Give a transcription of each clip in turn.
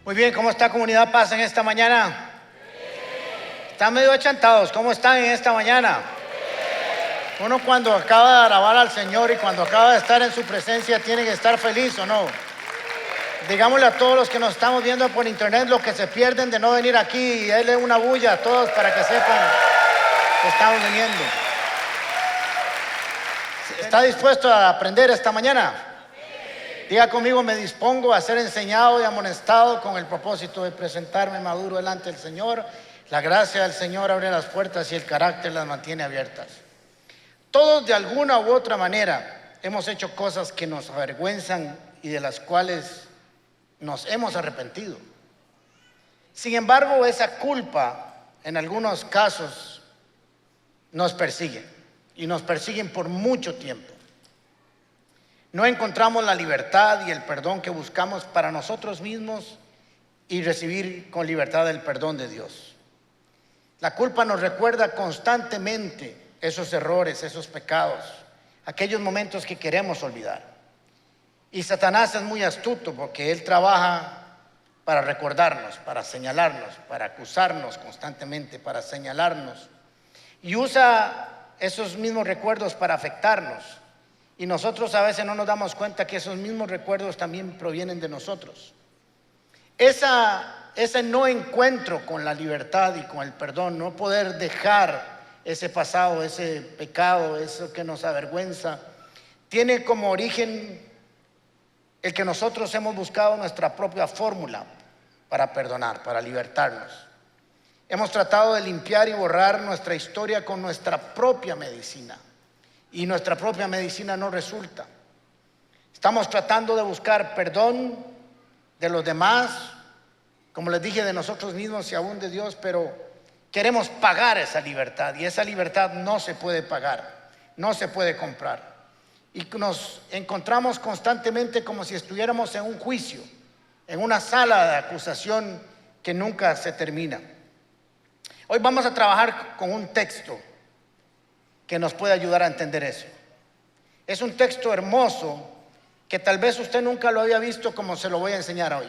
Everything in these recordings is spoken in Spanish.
Muy bien, ¿cómo está Comunidad Paz en esta mañana? Están medio achantados, ¿cómo están en esta mañana? Uno cuando acaba de alabar al Señor y cuando acaba de estar en su presencia tiene que estar feliz, ¿o no? Digámosle a todos los que nos estamos viendo por internet lo que se pierden de no venir aquí y denle una bulla a todos para que sepan que estamos viniendo. ¿Está dispuesto a aprender esta mañana? Diga conmigo: me dispongo a ser enseñado y amonestado con el propósito de presentarme maduro delante del Señor. La gracia del Señor abre las puertas y el carácter las mantiene abiertas. Todos de alguna u otra manera hemos hecho cosas que nos avergüenzan y de las cuales nos hemos arrepentido. Sin embargo, esa culpa en algunos casos nos persigue y nos persiguen por mucho tiempo. No encontramos la libertad y el perdón que buscamos para nosotros mismos y recibir con libertad el perdón de Dios. La culpa nos recuerda constantemente esos errores, esos pecados, aquellos momentos que queremos olvidar. Y Satanás es muy astuto porque él trabaja para recordarnos, para señalarnos, para acusarnos constantemente, para señalarnos. Y usa esos mismos recuerdos para afectarnos. Y nosotros a veces no nos damos cuenta que esos mismos recuerdos también provienen de nosotros. Ese no encuentro con la libertad y con el perdón, no poder dejar ese pasado, ese pecado, eso que nos avergüenza, tiene como origen el que nosotros hemos buscado nuestra propia fórmula para perdonar, para libertarnos. Hemos tratado de limpiar y borrar nuestra historia con nuestra propia medicina. Y nuestra propia medicina no resulta. Estamos tratando de buscar perdón de los demás, como les dije, de nosotros mismos y aún de Dios, pero queremos pagar esa libertad y esa libertad no se puede pagar, no se puede comprar. Y nos encontramos constantemente como si estuviéramos en un juicio, en una sala de acusación que nunca se termina. Hoy vamos a trabajar con un texto que nos puede ayudar a entender eso. Es un texto hermoso que tal vez usted nunca lo había visto como se lo voy a enseñar hoy.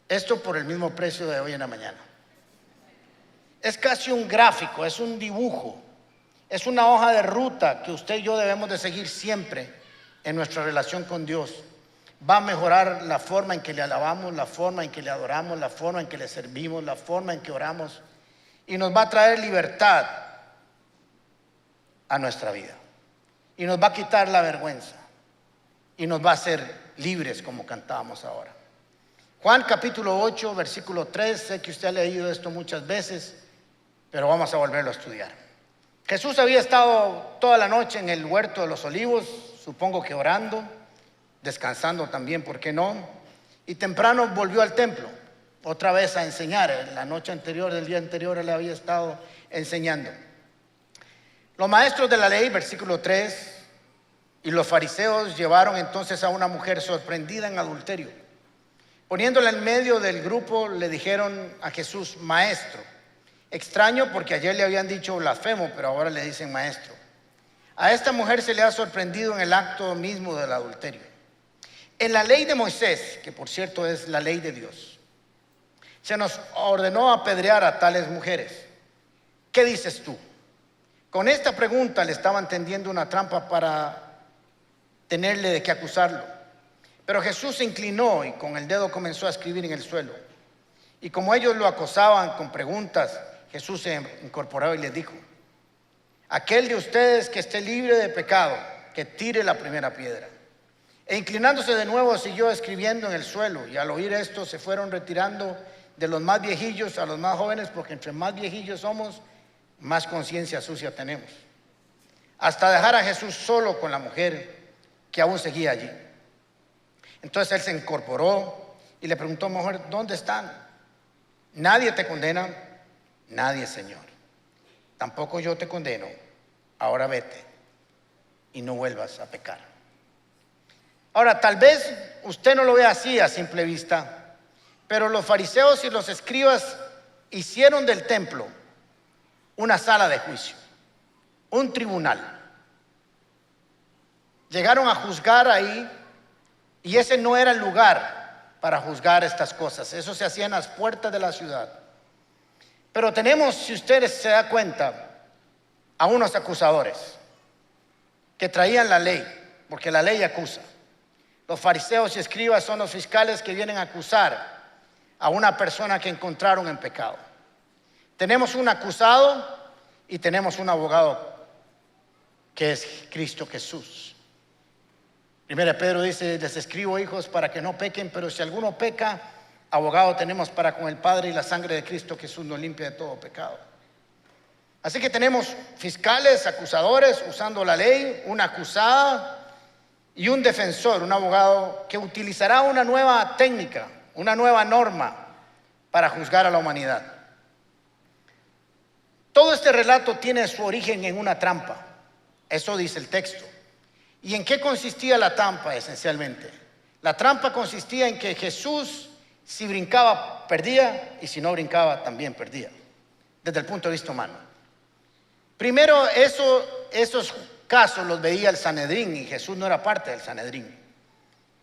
Esto por el mismo precio de hoy en la mañana. Es casi un gráfico, es un dibujo, es una hoja de ruta que usted y yo debemos de seguir siempre en nuestra relación con Dios. Va a mejorar la forma en que le alabamos, la forma en que le adoramos, la forma en que le servimos, la forma en que oramos, y nos va a traer libertad a nuestra vida y nos va a quitar la vergüenza y nos va a hacer libres, como cantábamos ahora. Juan capítulo 8 versículo 3. Sé que usted ha leído esto muchas veces, pero vamos a volverlo a estudiar. Jesús había estado toda la noche en el huerto de los olivos, supongo que orando, descansando también, ¿por qué no? Y temprano volvió al templo otra vez a enseñar. La noche anterior, el día anterior, él había estado enseñando. Los maestros de la ley, versículo 3, y los fariseos llevaron entonces a una mujer sorprendida en adulterio. Poniéndola en medio del grupo, le dijeron a Jesús: maestro. Extraño porque ayer le habían dicho blasfemo, pero ahora le dicen maestro. A esta mujer se le ha sorprendido en el acto mismo del adulterio. En la ley de Moisés, que por cierto es la ley de Dios, se nos ordenó apedrear a tales mujeres. ¿Qué dices tú? Con esta pregunta le estaban tendiendo una trampa para tenerle de qué acusarlo. Pero Jesús se inclinó y con el dedo comenzó a escribir en el suelo. Y como ellos lo acosaban con preguntas, Jesús se incorporó y les dijo: aquel de ustedes que esté libre de pecado, que tire la primera piedra. E inclinándose de nuevo siguió escribiendo en el suelo. Y al oír esto se fueron retirando de los más viejillos a los más jóvenes, porque entre más viejillos somos, más conciencia sucia tenemos, hasta dejar a Jesús solo con la mujer que aún seguía allí. Entonces él se incorporó y le preguntó: mujer, ¿dónde están? ¿Nadie te condena? Nadie, Señor. Tampoco yo te condeno. Ahora vete y no vuelvas a pecar. Ahora, tal vez usted no lo vea así a simple vista, pero los fariseos y los escribas hicieron del templo una sala de juicio, un tribunal. Llegaron a juzgar ahí y ese no era el lugar para juzgar estas cosas. Eso se hacía en las puertas de la ciudad. Pero tenemos, si ustedes se dan cuenta, a unos acusadores que traían la ley, porque la ley acusa. Los fariseos y escribas son los fiscales que vienen a acusar a una persona que encontraron en pecado. Tenemos un acusado y tenemos un abogado que es Cristo Jesús. Primera Pedro dice: les escribo, hijos, para que no pequen, pero si alguno peca, abogado tenemos para con el Padre, y la sangre de Cristo Jesús nos limpia de todo pecado. Así que tenemos fiscales, acusadores usando la ley, una acusada y un defensor, un abogado que utilizará una nueva técnica, una nueva norma para juzgar a la humanidad. Todo este relato tiene su origen en una trampa. Eso dice el texto. ¿Y en qué consistía la trampa esencialmente? La trampa consistía en que Jesús, si brincaba, perdía, y si no brincaba, también perdía, desde el punto de vista humano. Primero, esos casos los veía el Sanedrín, y Jesús no era parte del Sanedrín.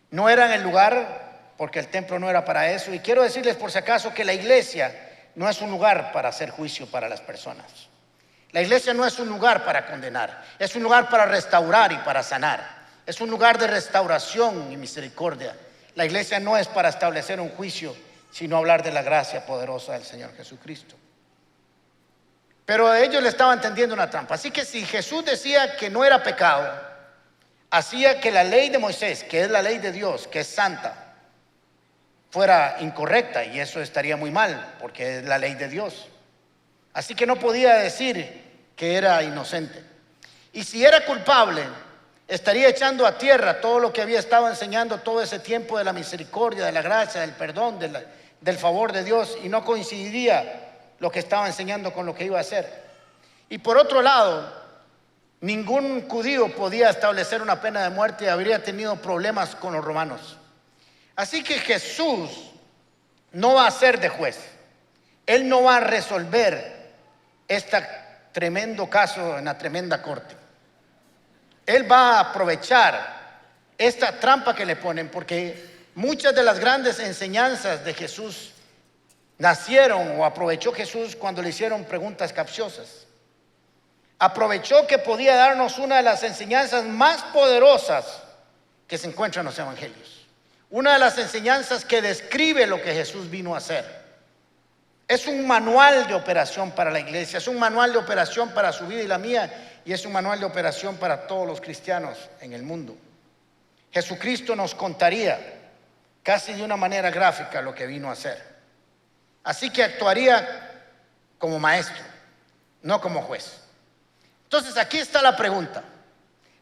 No era en el lugar, porque el templo no era para eso. Y quiero decirles por si acaso que la iglesia no es un lugar para hacer juicio para las personas. La iglesia no es un lugar para condenar, es un lugar para restaurar y para sanar. Es un lugar de restauración y misericordia. La iglesia no es para establecer un juicio, sino hablar de la gracia poderosa del Señor Jesucristo. Pero ellos le estaban tendiendo una trampa. Así que si Jesús decía que no era pecado, hacía que la ley de Moisés, que es la ley de Dios, que es santa, fuera incorrecta, y eso estaría muy mal, porque es la ley de Dios. Así que no podía decir que era inocente. Y si era culpable, estaría echando a tierra todo lo que había estado enseñando todo ese tiempo de la misericordia, de la gracia, del perdón, del favor de Dios, y no coincidiría lo que estaba enseñando con lo que iba a hacer. Y por otro lado, ningún judío podía establecer una pena de muerte y habría tenido problemas con los romanos. Así que Jesús no va a ser de juez. Él no va a resolver este tremendo caso en la tremenda corte. Él va a aprovechar esta trampa que le ponen, porque muchas de las grandes enseñanzas de Jesús nacieron o aprovechó Jesús cuando le hicieron preguntas capciosas. Aprovechó que podía darnos una de las enseñanzas más poderosas que se encuentran en los evangelios. Una de las enseñanzas que describe lo que Jesús vino a hacer. Es un manual de operación para la iglesia, es un manual de operación para su vida y la mía, y es un manual de operación para todos los cristianos en el mundo. Jesucristo nos contaría casi de una manera gráfica lo que vino a hacer. Así que actuaría como maestro, no como juez. Entonces aquí está la pregunta.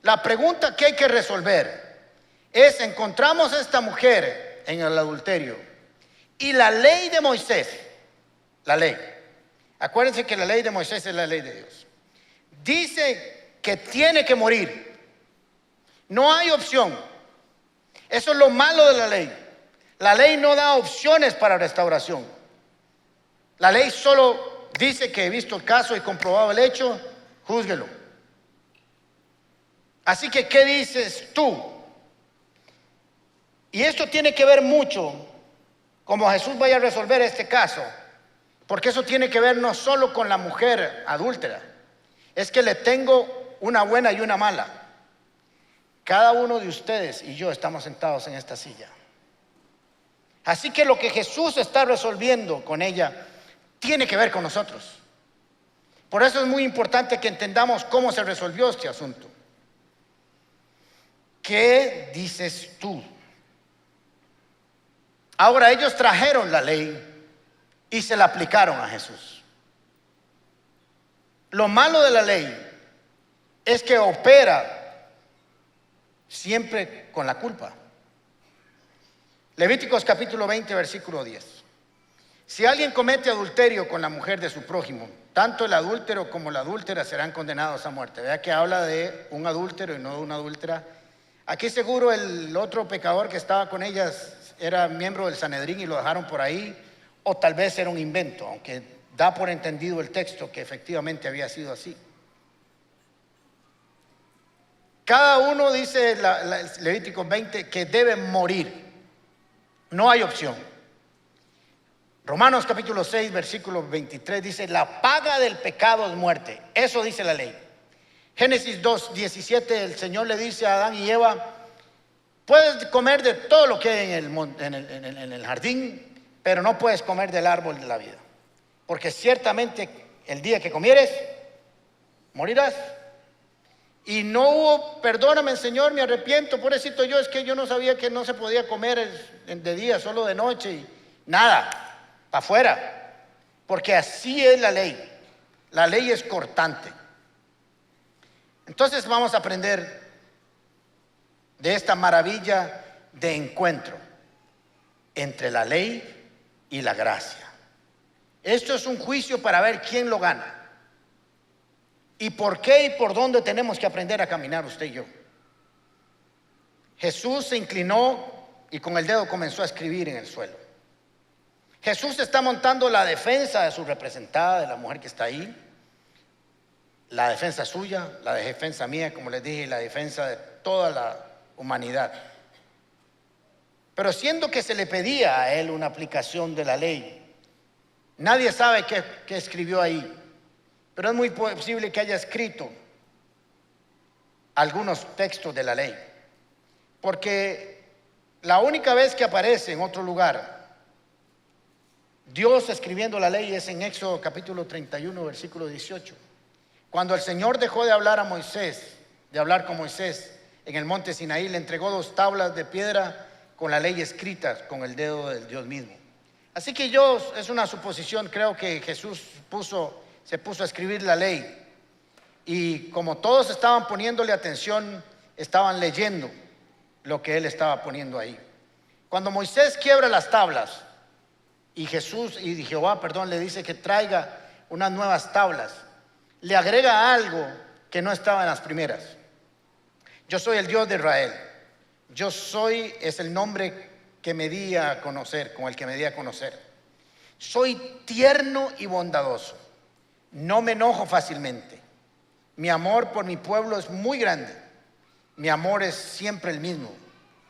La pregunta que hay que resolver es: encontramos a esta mujer en el adulterio, y la ley de Moisés, la ley, acuérdense que la ley de Moisés es la ley de Dios, dice que tiene que morir. No hay opción. Eso es lo malo de la ley. La ley no da opciones para restauración. La ley solo dice que he visto el caso y comprobado el hecho, júzguelo. Así que, ¿qué dices tú? Y esto tiene que ver mucho como Jesús vaya a resolver este caso, porque eso tiene que ver no solo con la mujer adúltera. Es que le tengo una buena y una mala. Cada uno de ustedes y yo estamos sentados en esta silla. Así que lo que Jesús está resolviendo con ella tiene que ver con nosotros. Por eso es muy importante que entendamos cómo se resolvió este asunto. ¿Qué dices tú? Ahora ellos trajeron la ley y se la aplicaron a Jesús. Lo malo de la ley es que opera siempre con la culpa. Levíticos capítulo 20, versículo 10. Si alguien comete adulterio con la mujer de su prójimo, tanto el adúltero como la adúltera serán condenados a muerte. Vea que habla de un adúltero y no de una adúltera. Aquí seguro el otro pecador que estaba con ellas era miembro del Sanedrín y lo dejaron por ahí, o tal vez era un invento, aunque da por entendido el texto que efectivamente había sido así. Cada uno, dice Levítico 20, que debe morir. No hay opción. Romanos capítulo 6, versículo 23 dice, la paga del pecado es muerte. Eso dice la ley. Génesis 2, 17, el Señor le dice a Adán y Eva, puedes comer de todo lo que hay en el jardín, pero no puedes comer del árbol de la vida. Porque ciertamente el día que comieres, morirás. Y no hubo, perdóname Señor, me arrepiento, pobrecito yo, es que yo no sabía que no se podía comer de día, solo de noche y nada, para afuera. Porque así es la ley. La ley es cortante. Entonces vamos a aprender de esta maravilla de encuentro entre la ley y la gracia. Esto es un juicio para ver quién lo gana. ¿Y por qué y por dónde tenemos que aprender a caminar usted y yo? Jesús se inclinó y con el dedo comenzó a escribir en el suelo. Jesús está montando la defensa de su representada, de la mujer que está ahí, la defensa suya, la defensa mía, como les dije, y la defensa de toda la humanidad. Pero siendo que se le pedía a él una aplicación de la ley, nadie sabe qué escribió ahí, pero es muy posible que haya escrito algunos textos de la ley, porque la única vez que aparece en otro lugar Dios escribiendo la ley es en Éxodo capítulo 31, versículo 18. Cuando el Señor dejó de hablar a Moisés, de hablar con Moisés en el monte Sinaí, le entregó 2 tablas de piedra con la ley escrita con el dedo del Dios mismo. Así que es una suposición, creo que Jesús se puso a escribir la ley. Y como todos estaban poniéndole atención, estaban leyendo lo que él estaba poniendo ahí. Cuando Moisés quiebra las tablas, y Jehová le dice que traiga unas nuevas tablas, le agrega algo que no estaba en las primeras. Yo soy el Dios de Israel. Yo soy es el nombre que me di a conocer, con el que me di a conocer. Soy tierno y bondadoso. No me enojo fácilmente. Mi amor por mi pueblo es muy grande. Mi amor es siempre el mismo.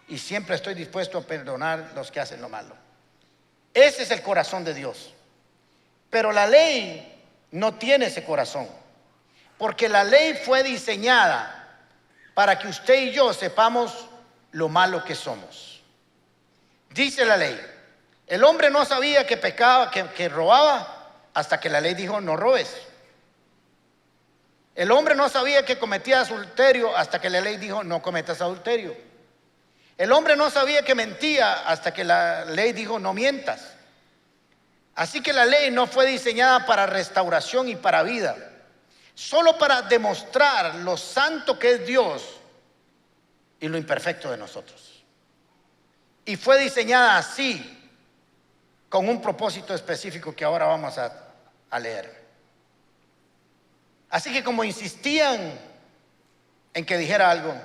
Y siempre estoy dispuesto a perdonar los que hacen lo malo. Ese es el corazón de Dios. Pero la ley no tiene ese corazón. Porque la ley fue diseñada para que usted y yo sepamos lo malo que somos. Dice la ley, el hombre no sabía que pecaba, que robaba, hasta que la ley dijo no robes. El hombre no sabía que cometía adulterio hasta que la ley dijo no cometas adulterio. El hombre no sabía que mentía hasta que la ley dijo no mientas. Así que la ley no fue diseñada para restauración y para vida, solo para demostrar lo santo que es Dios y lo imperfecto de nosotros. Y fue diseñada así, con un propósito específico que ahora vamos a leer. Así que como insistían en que dijera algo,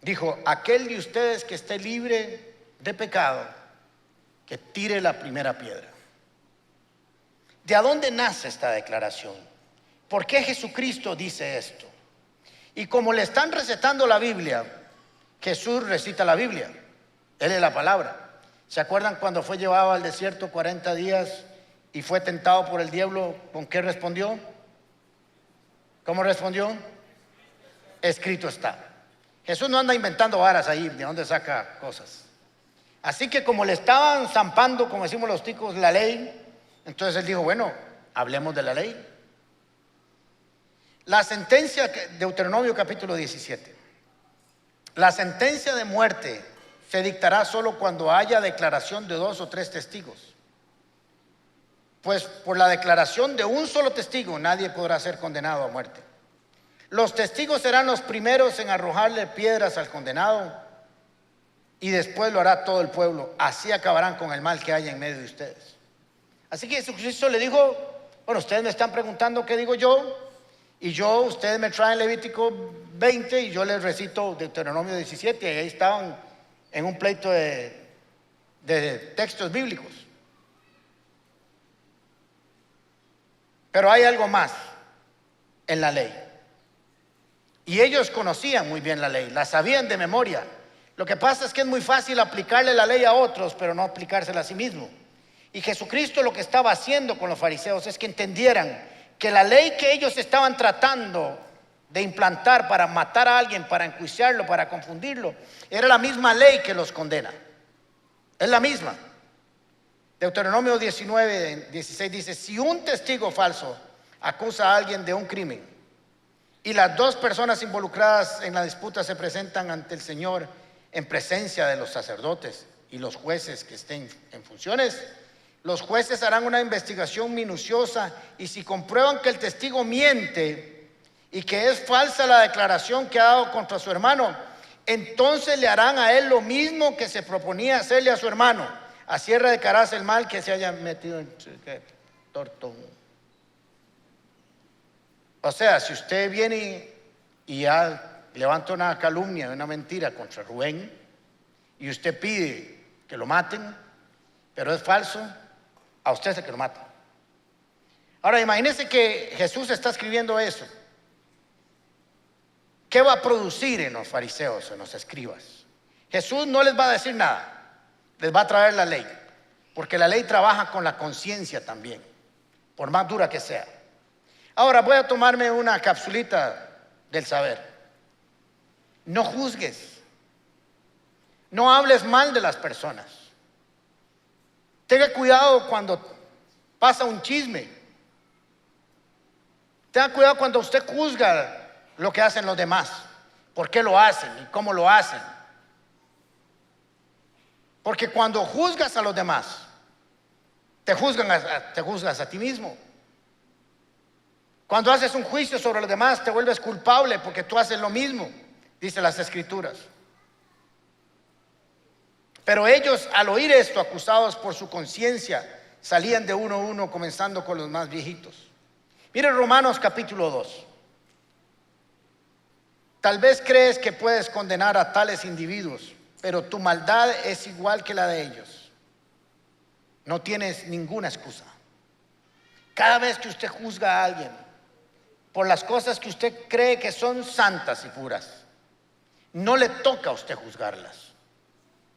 dijo, aquel de ustedes que esté libre de pecado, que tire la primera piedra. ¿De dónde nace esta declaración? ¿Por qué Jesucristo dice esto? Y como le están recetando la Biblia, Jesús recita la Biblia. Él es la palabra. ¿Se acuerdan cuando fue llevado al desierto 40 días y fue tentado por el diablo? ¿Con qué respondió? ¿Cómo respondió? Escrito está. Jesús no anda inventando varas ahí, de dónde saca cosas. Así que como le estaban zampando, como decimos los ticos, la ley, entonces él dijo, bueno, hablemos de la ley. La sentencia, Deuteronomio capítulo 17. La sentencia de muerte se dictará solo cuando haya declaración de 2 o 3 testigos. Pues por la declaración de un solo testigo nadie podrá ser condenado a muerte. Los testigos serán los primeros en arrojarle piedras al condenado y después lo hará todo el pueblo. Así acabarán con el mal que hay en medio de ustedes. Así que Jesucristo le dijo, bueno, ustedes me están preguntando qué digo yo, y ustedes me traen Levítico 20 y yo les recito Deuteronomio 17, y ahí estaban en un pleito de textos bíblicos. Pero hay algo más en la ley. Y ellos conocían muy bien la ley, la sabían de memoria. Lo que pasa es que es muy fácil aplicarle la ley a otros, pero no aplicársela a sí mismo. Y Jesucristo lo que estaba haciendo con los fariseos es que entendieran que la ley que ellos estaban tratando de implantar para matar a alguien, para enjuiciarlo, para confundirlo, era la misma ley que los condena. Es la misma. Deuteronomio 19:16 dice: si un testigo falso acusa a alguien de un crimen y las dos personas involucradas en la disputa se presentan ante el Señor en presencia de los sacerdotes y los jueces que estén en funciones, los jueces harán una investigación minuciosa, y si comprueban que el testigo miente y que es falsa la declaración que ha dado contra su hermano, entonces le harán a él lo mismo que se proponía hacerle a su hermano. Así erradicarás el mal que se haya metido en tortón. O sea, si usted viene y ya levanta una calumnia, una mentira contra Rubén, y usted pide que lo maten, pero es falso, a usted es el que lo mata. Ahora imagínense que Jesús está escribiendo eso. ¿Qué va a producir en los fariseos, en los escribas? Jesús no les va a decir nada, les va a traer la ley, porque la ley trabaja con la conciencia también, por más dura que sea. Ahora voy a tomarme una capsulita del saber. No juzgues, no hables mal de las personas. Tenga cuidado cuando pasa un chisme. Tenga cuidado cuando usted juzga lo que hacen los demás, por qué lo hacen y cómo lo hacen. Porque cuando juzgas a los demás, te juzgas a ti mismo. Cuando haces un juicio sobre los demás, te vuelves culpable porque tú haces lo mismo, dice las Escrituras. Pero ellos, al oír esto, acusados por su conciencia, salían de uno a uno, comenzando con los más viejitos. Mire Romanos capítulo 2. Tal vez crees que puedes condenar a tales individuos, pero tu maldad es igual que la de ellos. No tienes ninguna excusa. Cada vez que usted juzga a alguien por las cosas que usted cree que son santas y puras, no le toca a usted juzgarlas.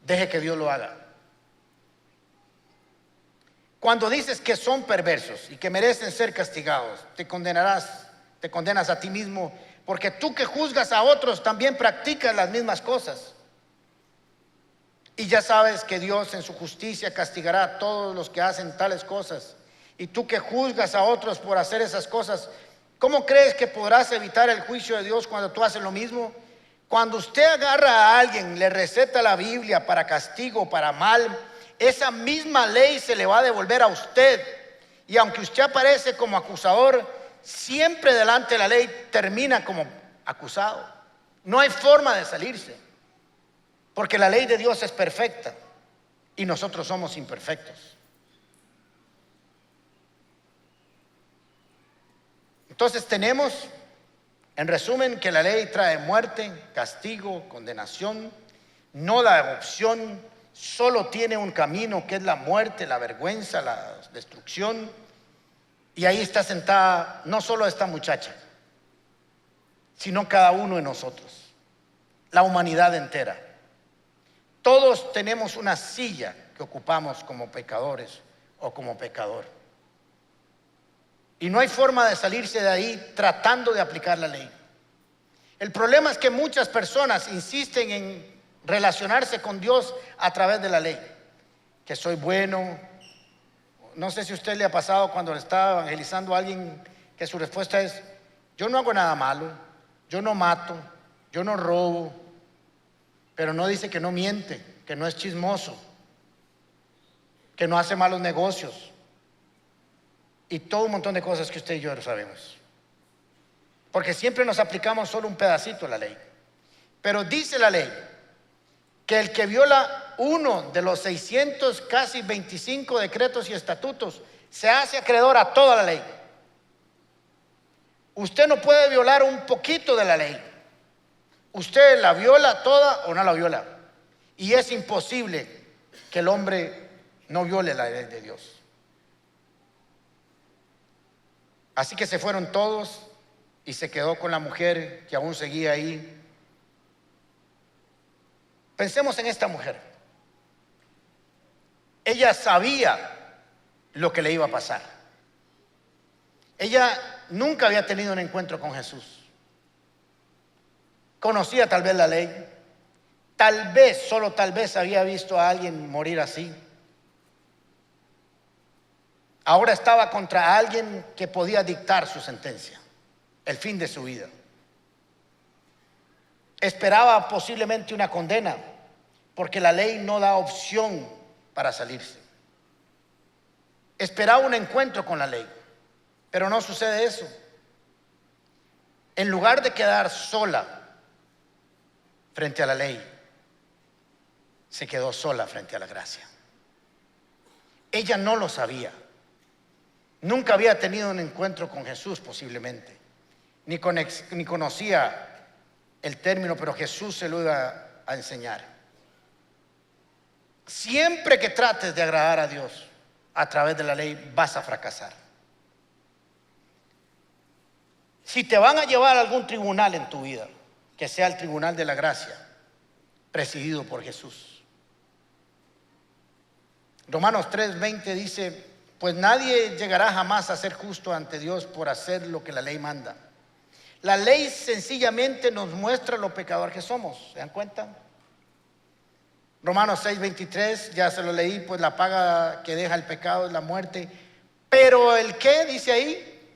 Deje que Dios lo haga. Cuando dices que son perversos y que merecen ser castigados, te condenas a ti mismo, porque tú que juzgas a otros también practicas las mismas cosas. Y ya sabes que Dios en su justicia castigará a todos los que hacen tales cosas. Y tú que juzgas a otros por hacer esas cosas, ¿cómo crees que podrás evitar el juicio de Dios cuando tú haces lo mismo? Cuando usted agarra a alguien, le receta la Biblia para castigo, para mal, esa misma ley se le va a devolver a usted. Y aunque usted aparece como acusador, siempre delante de la ley termina como acusado. No hay forma de salirse, porque la ley de Dios es perfecta y nosotros somos imperfectos. Entonces tenemos, en resumen, que la ley trae muerte, castigo, condenación, no da opción, solo tiene un camino que es la muerte, la vergüenza, la destrucción. Y ahí está sentada no solo esta muchacha, sino cada uno de nosotros, la humanidad entera. Todos tenemos una silla que ocupamos como pecadores o como pecador. Y no hay forma de salirse de ahí tratando de aplicar la ley. El problema es que muchas personas insisten en relacionarse con Dios a través de la ley. Que soy bueno. No sé si a usted le ha pasado cuando le está evangelizando a alguien que su respuesta es: yo no hago nada malo, yo no mato, yo no robo. Pero no dice que no miente, que no es chismoso, que no hace malos negocios. Y todo un montón de cosas que usted y yo lo sabemos. Porque siempre nos aplicamos solo un pedacito de la ley. Pero dice la ley que el que viola uno de los 600, casi 25 decretos y estatutos, se hace acreedor a toda la ley. Usted no puede violar un poquito de la ley. Usted la viola toda o no la viola. Y es imposible que el hombre no viole la ley de Dios. Así que se fueron todos y se quedó con la mujer que aún seguía ahí. Pensemos en esta mujer. Ella sabía lo que le iba a pasar. Ella nunca había tenido un encuentro con Jesús. Conocía tal vez la ley. Tal vez, solo tal vez, había visto a alguien morir así. Ahora estaba contra alguien que podía dictar su sentencia, el fin de su vida. Esperaba posiblemente una condena, porque la ley no da opción para salirse. Esperaba un encuentro con la ley, pero no sucede eso. En lugar de quedar sola frente a la ley, se quedó sola frente a la gracia. Ella no lo sabía. Nunca había tenido un encuentro con Jesús posiblemente, ni conocía el término, pero Jesús se lo iba a enseñar. Siempre que trates de agradar a Dios a través de la ley, vas a fracasar. Si te van a llevar a algún tribunal en tu vida, que sea el tribunal de la gracia, presidido por Jesús. Romanos 3:20 dice: pues nadie llegará jamás a ser justo ante Dios por hacer lo que la ley manda. La ley sencillamente nos muestra lo pecador que somos. ¿Se dan cuenta? Romanos 6:23, ya se lo leí, pues la paga que deja el pecado es la muerte. Pero el qué dice ahí,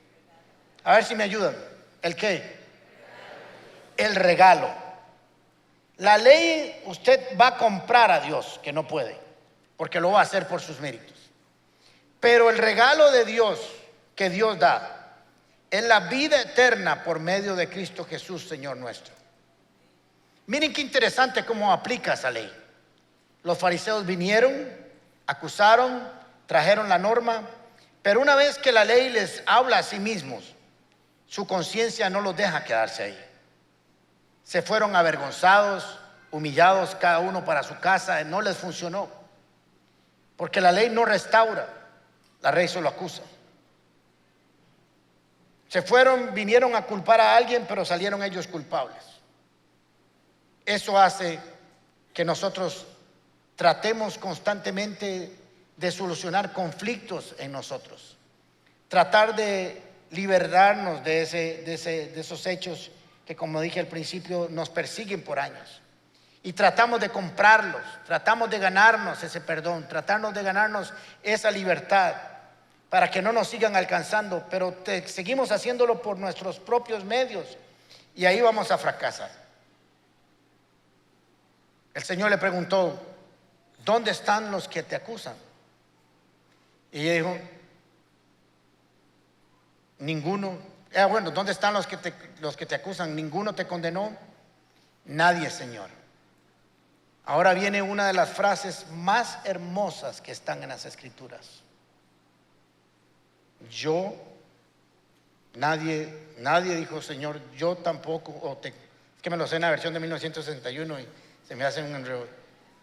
a ver si me ayudan. ¿El qué? El regalo. La ley usted va a comprar a Dios, que no puede, porque lo va a hacer por sus méritos. Pero el regalo de Dios que Dios da es la vida eterna por medio de Cristo Jesús, Señor nuestro. Miren qué interesante cómo aplica esa ley. Los fariseos vinieron, acusaron, trajeron la norma, pero una vez que la ley les habla a sí mismos, su conciencia no los deja quedarse ahí. Se fueron avergonzados, humillados, cada uno para su casa. No les funcionó, porque la ley no restaura, la ley solo acusa. Se fueron, vinieron a culpar a alguien, pero salieron ellos culpables. Eso hace que nosotros tratemos constantemente de solucionar conflictos en nosotros, tratar de liberarnos de esos hechos que, como dije al principio, nos persiguen por años. Y tratamos de comprarlos, tratamos de ganarnos ese perdón, tratamos de ganarnos esa libertad para que no nos sigan alcanzando, pero seguimos haciéndolo por nuestros propios medios y ahí vamos a fracasar. El Señor le preguntó: ¿dónde están los que te acusan? Y ella dijo: ninguno. Bueno, ¿dónde están los que te acusan? ¿Ninguno te condenó? Nadie, Señor. Ahora viene una de las frases más hermosas que están en las Escrituras. Nadie dijo: Señor, yo tampoco, es que me lo sé en la versión de 1961 y se me hace un enredo.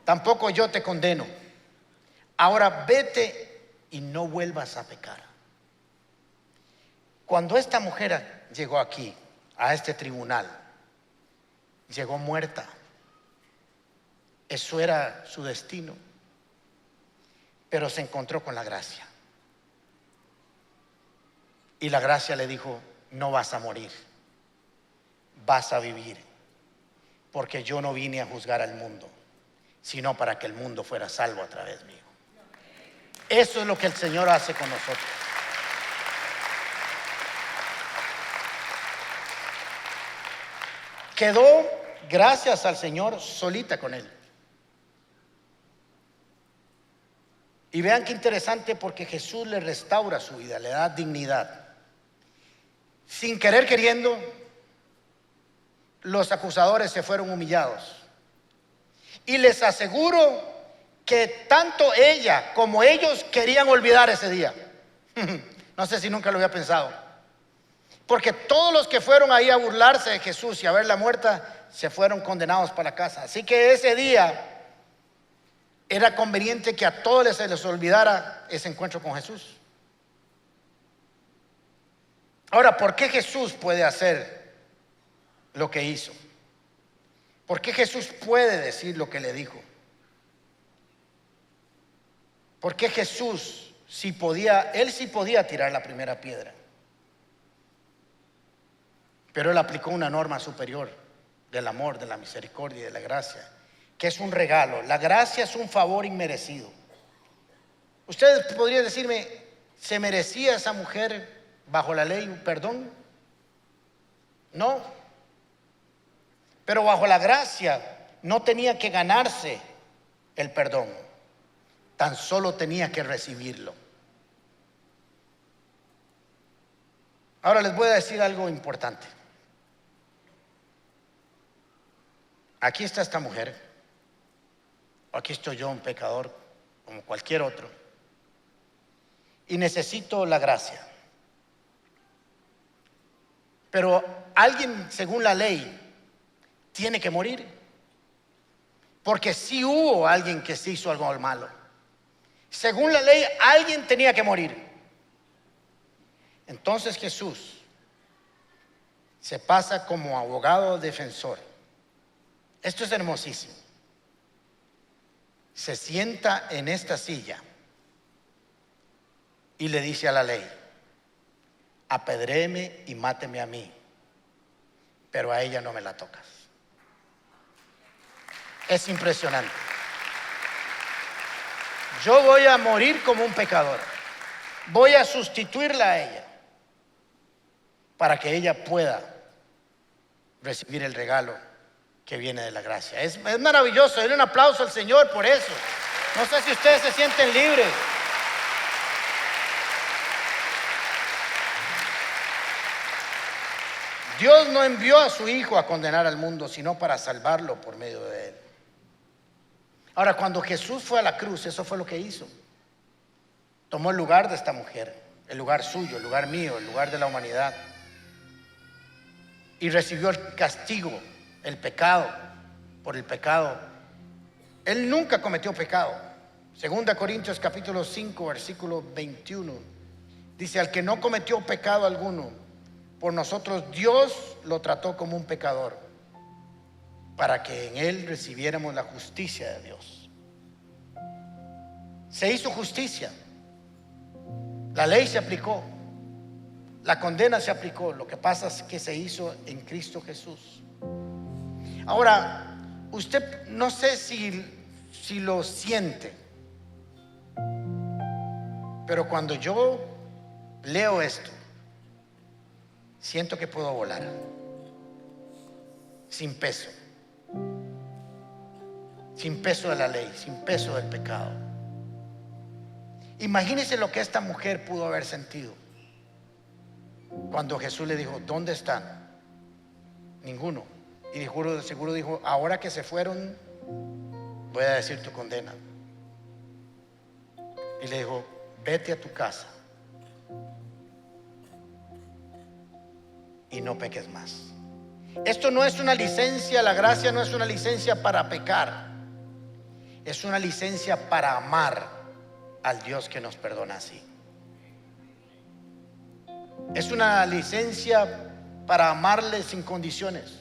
Tampoco yo te condeno. Ahora vete y no vuelvas a pecar. Cuando esta mujer llegó aquí, a este tribunal, llegó muerta. Eso era su destino. Pero se encontró con la gracia. Y la gracia le dijo: no vas a morir, vas a vivir, porque yo no vine a juzgar al mundo, sino para que el mundo fuera salvo a través mío. Eso es lo que el Señor hace con nosotros. Quedó, gracias al Señor, solita con él. Y vean qué interesante, porque Jesús le restaura su vida, le da dignidad. Sin querer queriendo, los acusadores se fueron humillados. Y les aseguro que tanto ella como ellos querían olvidar ese día. No sé si nunca lo había pensado. Porque todos los que fueron ahí a burlarse de Jesús y a verla muerta, se fueron condenados para casa. Así que ese día era conveniente que a todos se les olvidara ese encuentro con Jesús. Ahora, ¿por qué Jesús puede hacer lo que hizo? ¿Por qué Jesús puede decir lo que le dijo? ¿Por qué Jesús sí podía, él sí podía tirar la primera piedra? Pero él aplicó una norma superior del amor, de la misericordia y de la gracia, que es un regalo. La gracia es un favor inmerecido. Ustedes podrían decirme, ¿se merecía esa mujer bajo la ley un perdón? No. Pero bajo la gracia no tenía que ganarse el perdón, tan solo tenía que recibirlo. Ahora les voy a decir algo importante. Aquí está esta mujer, aquí estoy yo, un pecador como cualquier otro, y necesito la gracia. Pero alguien, según la ley, tiene que morir, porque sí hubo alguien que se hizo algo malo. Según la ley, alguien tenía que morir. Entonces Jesús se pasa como abogado defensor. Esto es hermosísimo. Se sienta en esta silla y le dice a la ley: apedréeme y máteme a mí, pero a ella no me la tocas. Es impresionante. Yo voy a morir como un pecador. Voy a sustituirla a ella para que ella pueda recibir el regalo que viene de la gracia. Es maravilloso. Denle un aplauso al Señor por eso. No sé si ustedes se sienten libres. Dios no envió a su Hijo a condenar al mundo, sino para salvarlo por medio de él. Ahora, cuando Jesús fue a la cruz, eso fue lo que hizo. Tomó el lugar de esta mujer, el lugar suyo, el lugar mío, el lugar de la humanidad, y recibió el castigo, el pecado, por el pecado. Él nunca cometió pecado. 2 Corintios capítulo 5 versículo 21 dice: al que no cometió pecado alguno, por nosotros Dios lo trató como un pecador, para que en él recibiéramos la justicia de Dios. Se hizo justicia. La ley se aplicó, la condena se aplicó. Lo que pasa es que se hizo en Cristo Jesús. Ahora, usted no sé si lo siente, pero cuando yo leo esto, siento que puedo volar sin peso, sin peso de la ley, sin peso del pecado. Imagínense lo que esta mujer pudo haber sentido cuando Jesús le dijo: ¿dónde están? Ninguno. Y de seguro dijo: ahora que se fueron, voy a decir tu condena. Y le dijo: vete a tu casa y no peques más. Esto no es una licencia, la gracia no es una licencia para pecar, es una licencia para amar al Dios que nos perdona así. Es una licencia para amarle sin condiciones,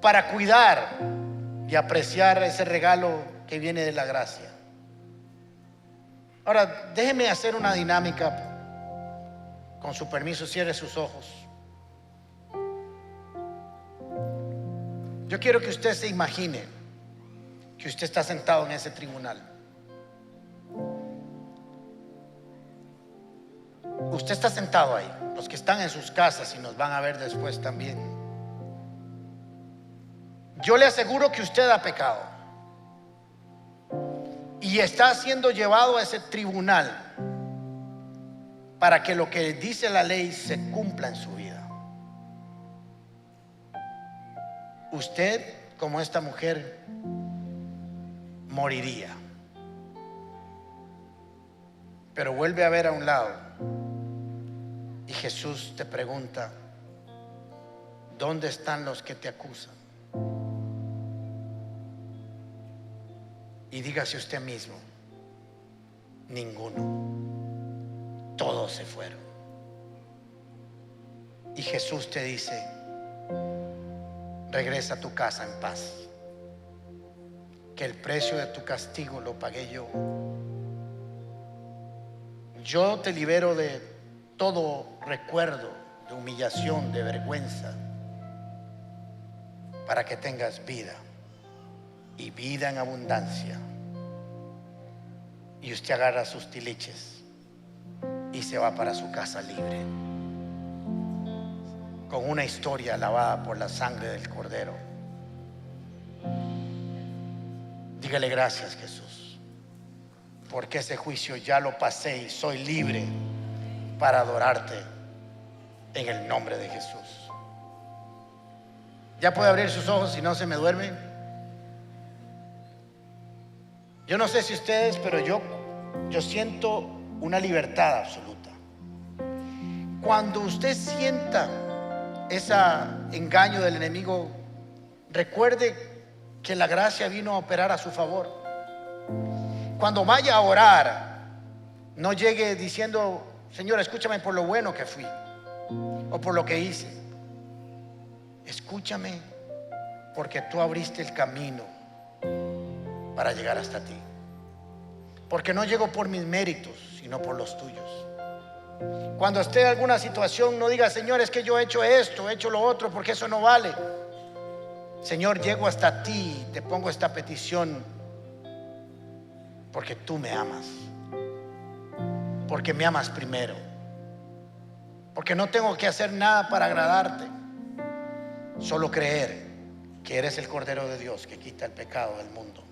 para cuidar y apreciar ese regalo que viene de la gracia. Ahora, déjeme hacer una dinámica. Con su permiso, cierre sus ojos. Yo quiero que usted se imagine que usted está sentado en ese tribunal. Usted está sentado ahí. Los que están en sus casas y nos van a ver después también. Yo le aseguro que usted ha pecado y está siendo llevado a ese tribunal para que lo que dice la ley se cumpla en su vida. Usted, como esta mujer, moriría. Pero vuelve a ver a un lado y Jesús te pregunta: ¿dónde están los que te acusan? Y dígase usted mismo: ninguno. Todos se fueron. Y Jesús te dice: regresa a tu casa en paz. Que el precio de tu castigo lo pagué yo. Yo te libero de todo recuerdo de humillación, de vergüenza, para que tengas vida y vida en abundancia. Y usted agarra sus tiliches y se va para su casa libre, con una historia lavada por la sangre del Cordero. Dígale gracias, Jesús, porque ese juicio ya lo pasé y soy libre para adorarte en el nombre de Jesús. Ya puede abrir sus ojos si no se me duerme. Yo no sé si ustedes, pero yo siento una libertad absoluta. Cuando usted sienta ese engaño del enemigo, recuerde que la gracia vino a operar a su favor. Cuando vaya a orar, no llegue diciendo: Señor, escúchame por lo bueno que fui o por lo que hice. Escúchame porque tú abriste el camino para llegar hasta ti. Porque no llego por mis méritos, sino por los tuyos. Cuando esté en alguna situación, no diga: Señor, es que yo he hecho esto, he hecho lo otro, porque eso no vale. Señor, llego hasta ti, te pongo esta petición porque tú me amas, porque me amas primero, porque no tengo que hacer nada para agradarte, solo creer que eres el Cordero de Dios que quita el pecado del mundo.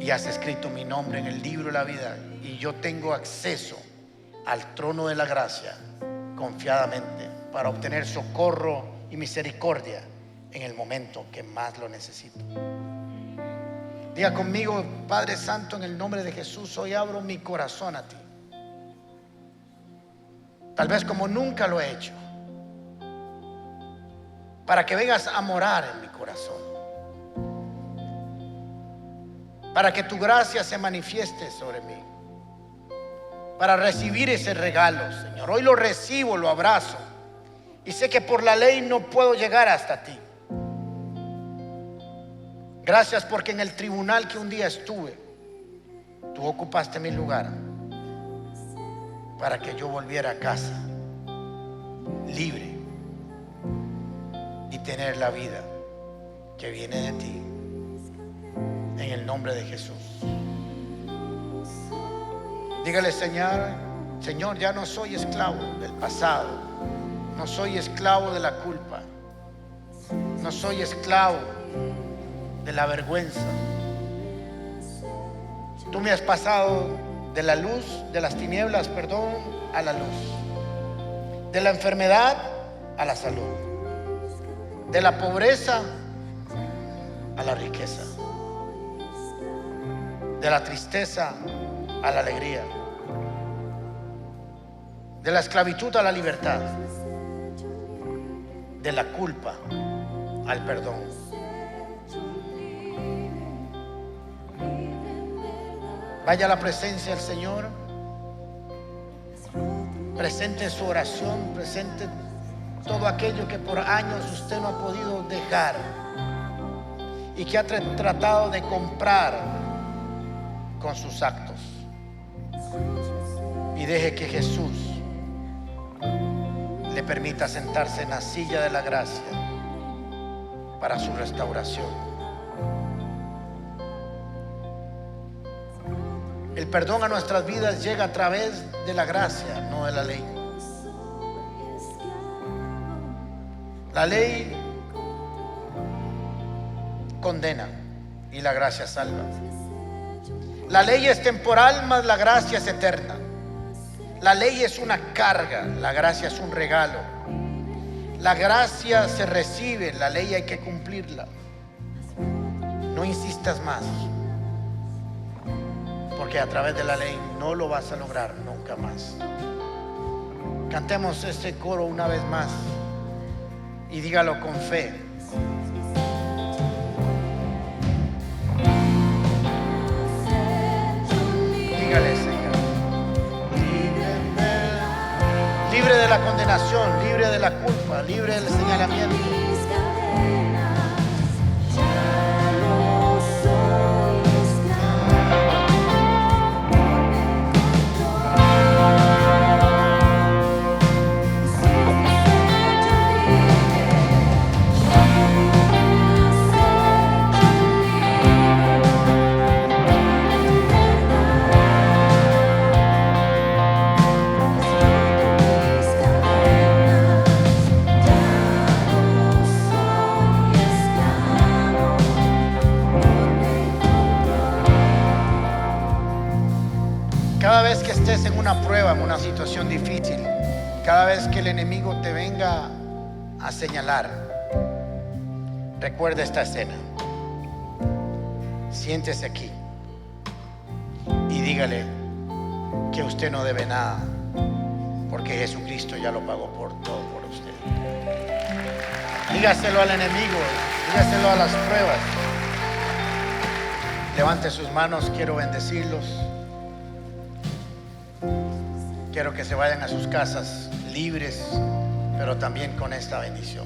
Y has escrito mi nombre en el libro de la vida, y yo tengo acceso al trono de la gracia confiadamente para obtener socorro y misericordia en el momento que más lo necesito. Diga conmigo: Padre Santo, en el nombre de Jesús, hoy abro mi corazón a ti, tal vez como nunca lo he hecho, para que vengas a morar en mi corazón, para que tu gracia se manifieste sobre mí, para recibir ese regalo, Señor. Hoy lo recibo, lo abrazo, y sé que por la ley no puedo llegar hasta ti. Gracias porque en el tribunal que un día estuve, tú ocupaste mi lugar para que yo volviera a casa libre y tener la vida que viene de ti, en el nombre de Jesús. Dígale: Señor, ya no soy esclavo del pasado, no soy esclavo de la culpa, no soy esclavo de la vergüenza. Tú me has pasado de la luz, de las tinieblas, perdón, a la luz, de la enfermedad a la salud, de la pobreza a la riqueza, de la tristeza a la alegría, de la esclavitud a la libertad, de la culpa al perdón. Vaya a la presencia del Señor, presente su oración, presente todo aquello que por años usted no ha podido dejar y que ha tratado de comprar con sus actos. Y deje que Jesús le permita sentarse en la silla de la gracia para su restauración. El perdón a nuestras vidas llega a través de la gracia, no de la ley. La ley condena y la gracia salva. La ley es temporal, mas la gracia es eterna. La ley es una carga, la gracia es un regalo. La gracia se recibe, la ley hay que cumplirla. No insistas más, porque a través de la ley no lo vas a lograr nunca más. Cantemos este coro una vez más y dígalo con fe. Dígale: Señor, libre de la condenación, libre de la culpa, libre del señalamiento. estés en una prueba, en una situación difícil, cada vez que el enemigo te venga a señalar, recuerda esta escena. Siéntese aquí y dígale que usted no debe nada, porque Jesucristo ya lo pagó por todo por usted. Dígaselo al enemigo, dígaselo a las pruebas. Levante sus manos, quiero bendecirlos. Quiero que se vayan a sus casas libres, pero también con esta bendición.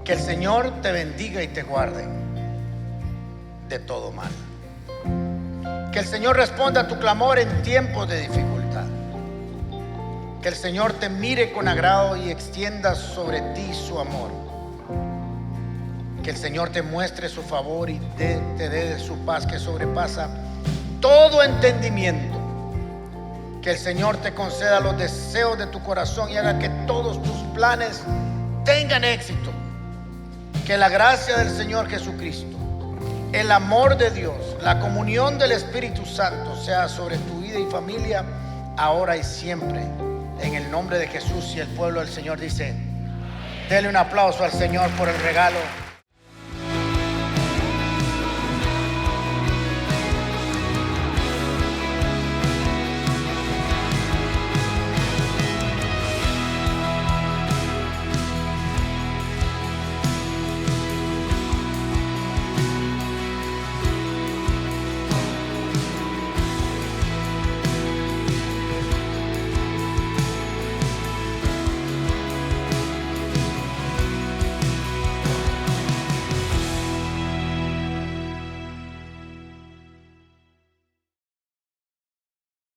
Que el Señor te bendiga y te guarde de todo mal. Que el Señor responda a tu clamor en tiempos de dificultad. Que el Señor te mire con agrado y extienda sobre ti su amor. Que el Señor te muestre su favor y te dé de su paz que sobrepasa todo entendimiento. Que el Señor te conceda los deseos de tu corazón y haga que todos tus planes tengan éxito. Que la gracia del Señor Jesucristo, el amor de Dios, la comunión del Espíritu Santo sea sobre tu vida y familia, ahora y siempre. En el nombre de Jesús, y el pueblo del Señor dice: denle un aplauso al Señor por el regalo